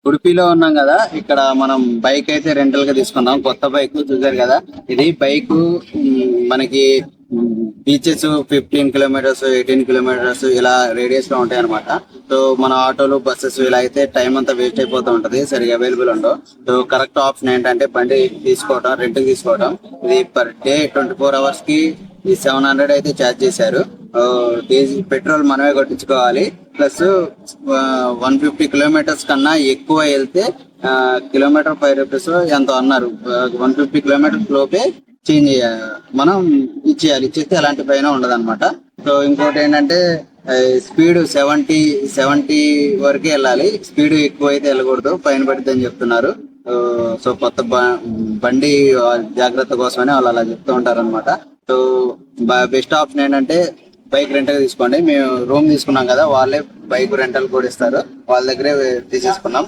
ఉడిపిలో ఉన్నాం కదా, ఇక్కడ మనం బైక్ అయితే రెంటల్ గా తీసుకున్నాం. కొత్త బైక్ చూసారు కదా, ఇది బైక్ మనకి బీచెస్ 15 కిలోమీటర్స్ 18 కిలోమీటర్స్ ఇలా రేడియస్ లో ఉంటాయి అనమాట. సో మన ఆటోలు బస్సెస్ ఇలా అయితే టైం అంతా వేస్ట్ అయిపోతూ ఉంటది, సరిగా అవైలబుల్ ఉండవు. సో కరెక్ట్ ఆప్షన్ ఏంటంటే బండి తీసుకోవడం, రెంట్ తీసుకోవడం. ఇది పర్ డే 24 hours కి ఈ 700 అయితే ఛార్జ్ చేశారు. డీజిల్ పెట్రోల్ మనమే కొట్టించుకోవాలి. ప్లస్ 150 కిలోమీటర్స్ కన్నా ఎక్కువ వెళ్తే కిలోమీటర్ 5 రూపీస్ ఎంతో అన్నారు. 150 కిలోమీటర్స్ లోపే చేంజ్ మనం ఇచ్చేయాలి. ఇచ్చేస్తే ఎలాంటి పైన ఉండదు అనమాట. సో ఇంకోటి ఏంటంటే స్పీడ్ 70 వరకే వెళ్ళాలి. స్పీడ్ ఎక్కువ అయితే వెళ్ళకూడదు, ఫైన్ పడుతుంది అని చెప్తున్నారు. సో కొత్త బండి జాగ్రత్త కోసమని వాళ్ళు అలా చెప్తూ ఉంటారు అనమాట. సో బెస్ట్ ఆప్షన్ ఏంటంటే బైక్ రెంటల్ తీసుకోండి. మేము రూమ్ తీసుకున్నాం కదా, వాళ్ళే బైక్ రెంటల్ కూడా ఇస్తారు, వాళ్ళ దగ్గరే తీసేసుకున్నాం.